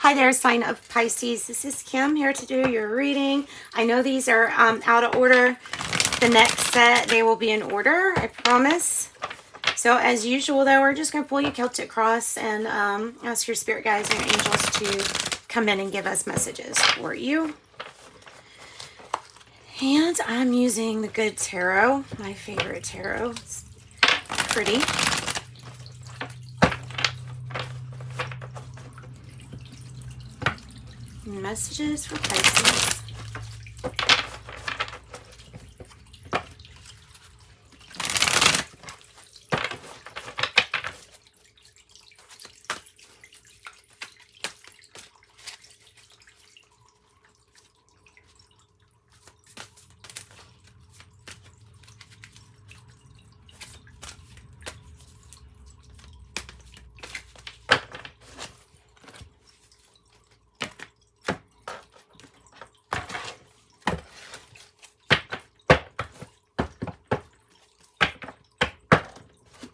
Hi there, sign of Pisces. This is Kim here to do your reading. I know these are out of order. The next set, they will be in order, I promise. So as usual, though, we're just going to pull your Celtic cross and ask your spirit guides and your angels to come in and give us messages for you. And I'm using the Good Tarot, my favorite tarot. It's pretty. Messages for Pisces.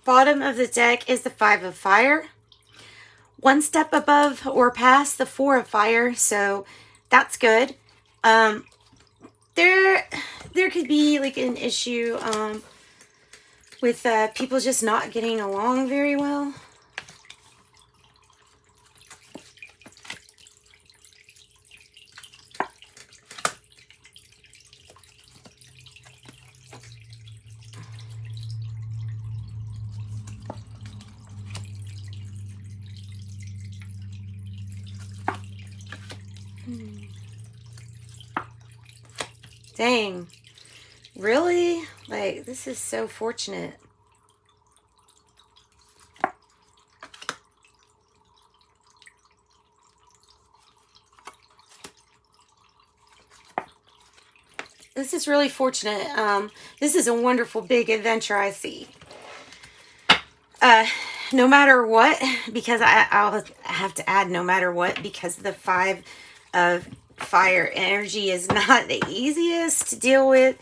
Bottom of the deck is the Five of Fire. One step above or past the Four of Fire, so that's good. There could be like an issue with people just not getting along very well. Dang. Really? Like, this is so fortunate. This is really fortunate. This is a wonderful big adventure, I see. No matter what, because I'll have to add no matter what, because the Five of Fire energy is not the easiest to deal with,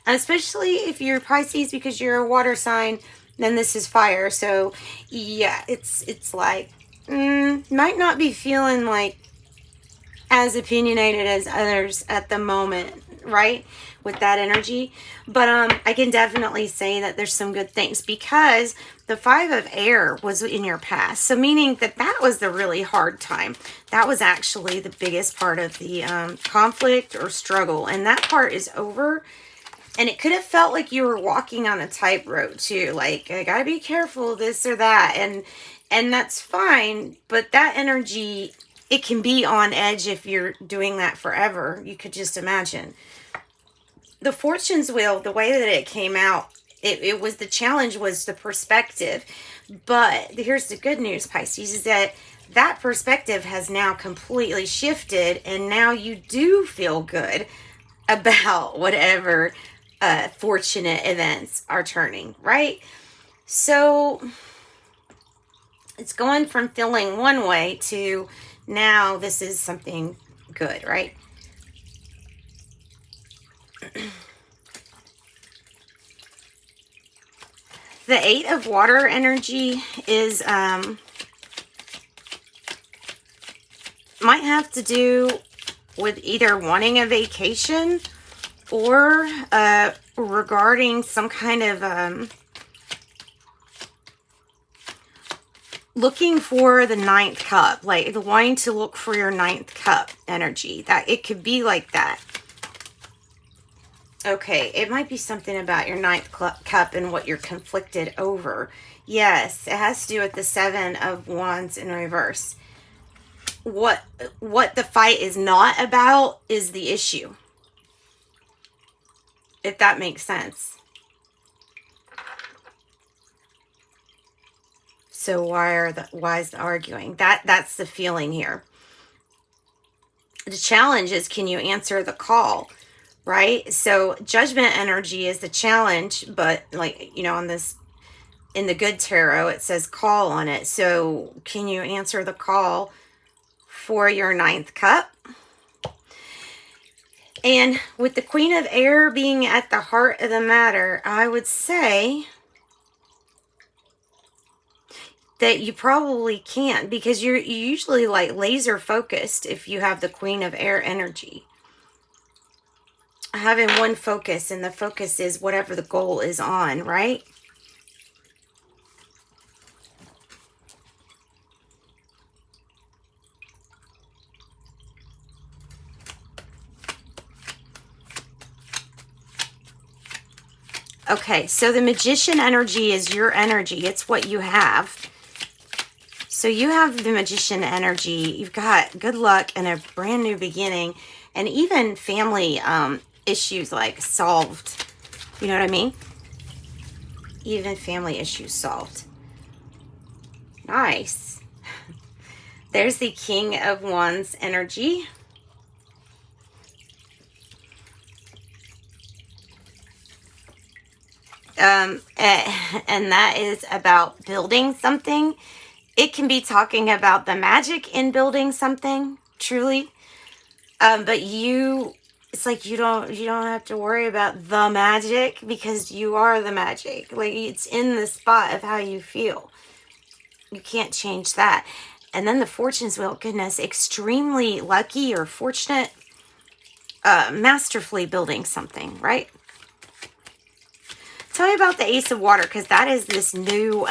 especially if you're Pisces, because you're a water sign. Then this is fire, so yeah, it's like might not be feeling like as opinionated as others at the moment, right, with that energy. But I can definitely say that there's some good things, because the Five of Air was in your past, so meaning that that was the really hard time. That was actually the biggest part of the conflict or struggle, and that part is over. And it could have felt like you were walking on a tightrope too, like, I gotta be careful, this or that, and that's fine. But that energy, it can be on edge if you're doing that forever. You could just imagine. The Fortune's Wheel, the way that it came out, it was, the challenge was the perspective. But here's the good news, Pisces, is that that perspective has now completely shifted, and now you do feel good about whatever fortunate events are turning, right? So it's going from feeling one way to now this is something good, right? The Eight of Water energy is might have to do with either wanting a vacation or regarding some kind of looking for the ninth cup, like wanting to look for your ninth cup energy. That it could be like that. Okay, it might be something about your ninth cup and what you're conflicted over. Yes, it has to do with the Seven of Wands in reverse. What the fight is not about is the issue, if that makes sense. So why is the arguing? That's the feeling here. The challenge is, can you answer the call, right? So Judgment energy is the challenge, but like, you know, on this, in the Good Tarot, it says call on it. So can you answer the call for your ninth cup? And with the Queen of Air being at the heart of the matter, I would say that you probably can't, because you're usually like laser focused if you have the Queen of Air energy. Having one focus, and the focus is whatever the goal is on, right? Okay, so the Magician energy is your energy. It's what you have. So you have the Magician energy. You've got good luck and a brand new beginning, and even family issues like solved. You know what I mean? Even family issues solved. Nice. There's the King of Wands energy. And that is about building something. It can be talking about the magic in building something, truly. But it's like you don't have to worry about the magic, because you are the magic. Like, it's in the spot of how you feel. You can't change that. And then the Fortune's Wheel, goodness, extremely lucky or fortunate, masterfully building something, right? Tell me about the Ace of Water, because that is this new,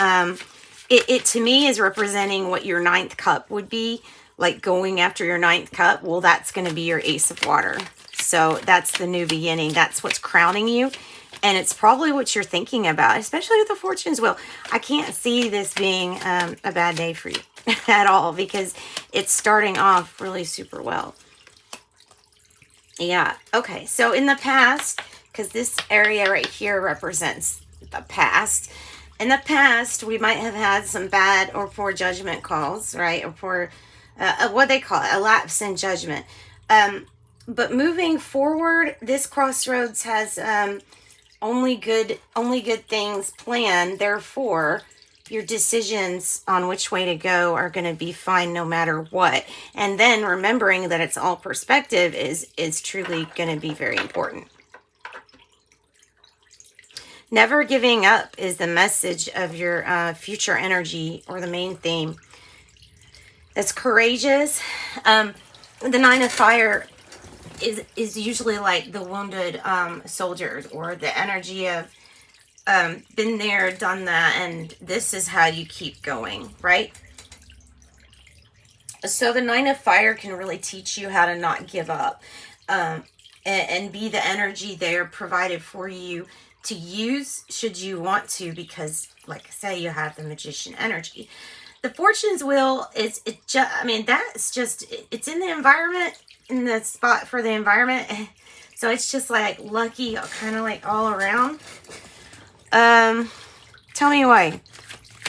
it to me is representing what your 9th cup would be, like going after your 9th cup. Well, that's going to be your Ace of Water. So that's the new beginning. That's what's crowning you. And it's probably what you're thinking about, especially with the Fortune's Wheel. I can't see this being a bad day for you at all, because it's starting off really super well. Yeah. Okay. So in the past, because this area right here represents the past. In the past, we might have had some bad or poor judgment calls, right? Or poor, what they call it, a lapse in judgment. But moving forward, this crossroads has only good things planned. Therefore, your decisions on which way to go are going to be fine no matter what. And then remembering that it's all perspective is truly going to be very important. Never giving up is the message of your future energy, or the main theme. It's courageous. The 9 of Fire is usually like the wounded soldiers, or the energy of been there, done that, and this is how you keep going, right? So the 9 of Fire can really teach you how to not give up, and be the energy there provided for you to use should you want to, because like I say, you have the Magician energy. The Fortune's Wheel is, it's in the environment, in the spot for the environment. So it's just like lucky, kind of like all around. Tell me why,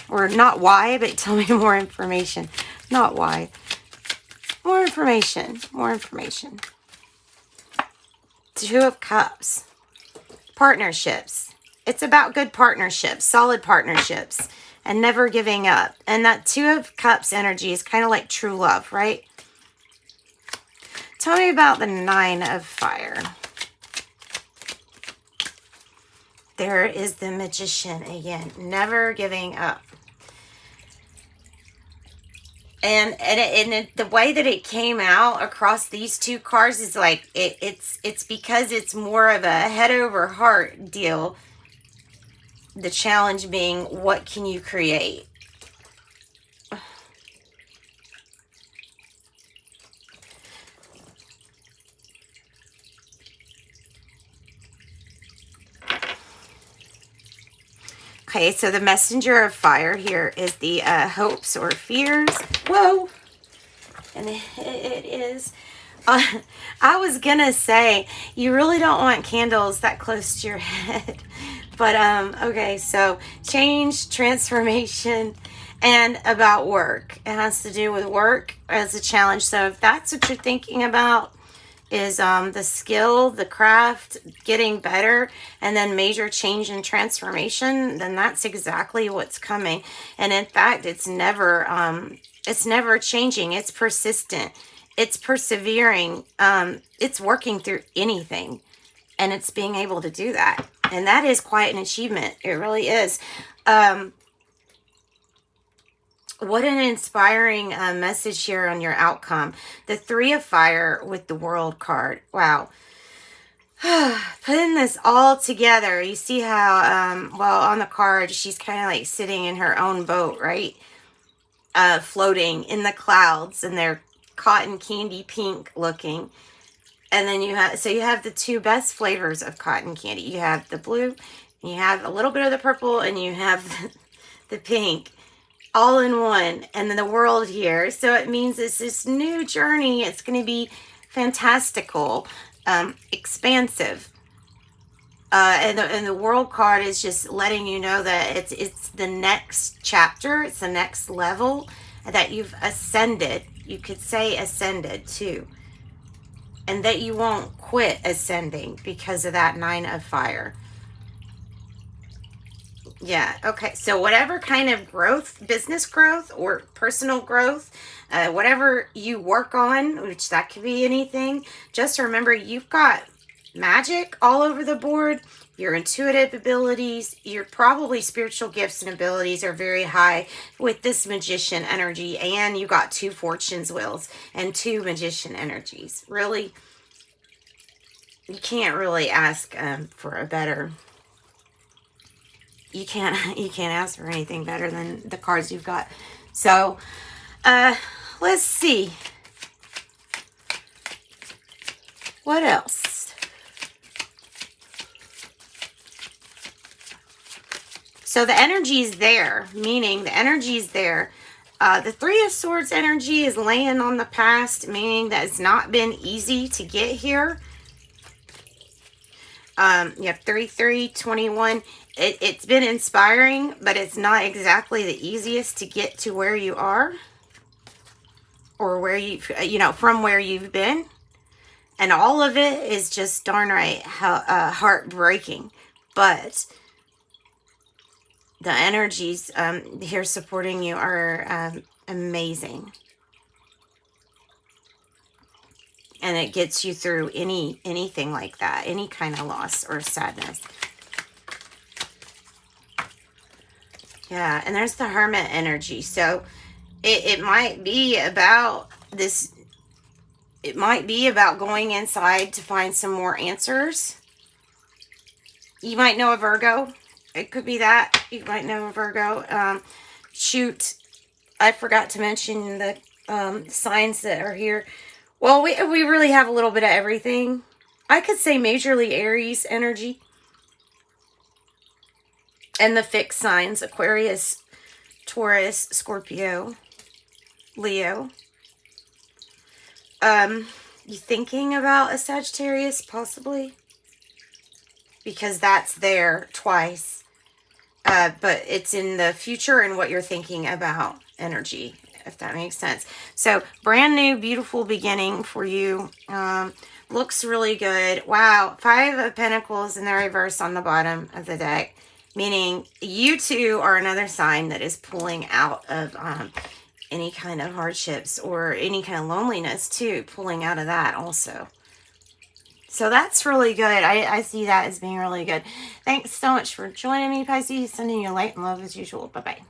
or not why, but tell me more information. Not why. More information. 2 of Cups. Partnerships. It's about good partnerships, solid partnerships, and never giving up. And that 2 of Cups energy is kind of like true love, right? Tell me about the 9 of Fire. There is the Magician again, never giving up. And the way that it came out across these 2 cards is like, it's because it's more of a head over heart deal. The challenge being, what can you create? Okay, so the Messenger of Fire here is the hopes or fears. Whoa. And it is. I was going to say, you really don't want candles that close to your head. But, okay, so change, transformation, and about work. It has to do with work as a challenge. So if that's what you're thinking about, is the skill, the craft, getting better, and then major change and transformation, then that's exactly what's coming. And in fact, it's never changing. It's persistent. It's persevering. It's working through anything, and it's being able to do that. And that is quite an achievement. It really is. What an inspiring message here on your outcome. The Three of Fire with the World card. Wow. Putting this all together, you see how, well, on the card, she's kind of like sitting in her own boat, right? Floating in the clouds, and they're cotton candy pink looking. And then you have, so you have the two best flavors of cotton candy. You have the blue, and you have a little bit of the purple, and you have the pink. All in one, and then the world here. So it means it's this new journey. It's going to be fantastical, expansive. And the world card is just letting you know that it's the next chapter. It's the next level that you've ascended. You could say ascended too. And that you won't quit ascending because of that Nine of Fire. Yeah, okay. So whatever kind of growth, business growth or personal growth, whatever you work on, which that could be anything, just remember you've got magic all over the board. Your intuitive abilities, your probably spiritual gifts and abilities are very high with this magician energy. And you got two fortune's wheels and two magician energies. Really, you can't really ask for a better... You can't ask for anything better than the cards you've got. So, let's see. What else? So the energy is there, meaning the energy is there. The Three of Swords energy is laying on the past, meaning that it's not been easy to get here. You have 3321. It's been inspiring, but it's not exactly the easiest to get to where you are, or where from where you've been. And all of it is just darn right heartbreaking. But the energies here supporting you are amazing. And it gets you through anything like that, any kind of loss or sadness. Yeah, and there's the Hermit energy. So it might be about this. It might be about going inside to find some more answers. You might know a Virgo. It could be that. You might know a Virgo. Shoot, I forgot to mention the signs that are here. Well, we really have a little bit of everything. I could say majorly Aries energy. And the fixed signs, Aquarius, Taurus, Scorpio, Leo. You thinking about a Sagittarius, possibly? Because that's there twice. But it's in the future and what you're thinking about energy, if that makes sense. So, brand new, beautiful beginning for you. Looks really good. Wow, Five of Pentacles in the reverse on the bottom of the deck. Meaning you two are another sign that is pulling out of any kind of hardships or any kind of loneliness too. Pulling out of that also. So that's really good. I see that as being really good. Thanks so much for joining me, Pisces. Sending you light and love as usual. Bye-bye.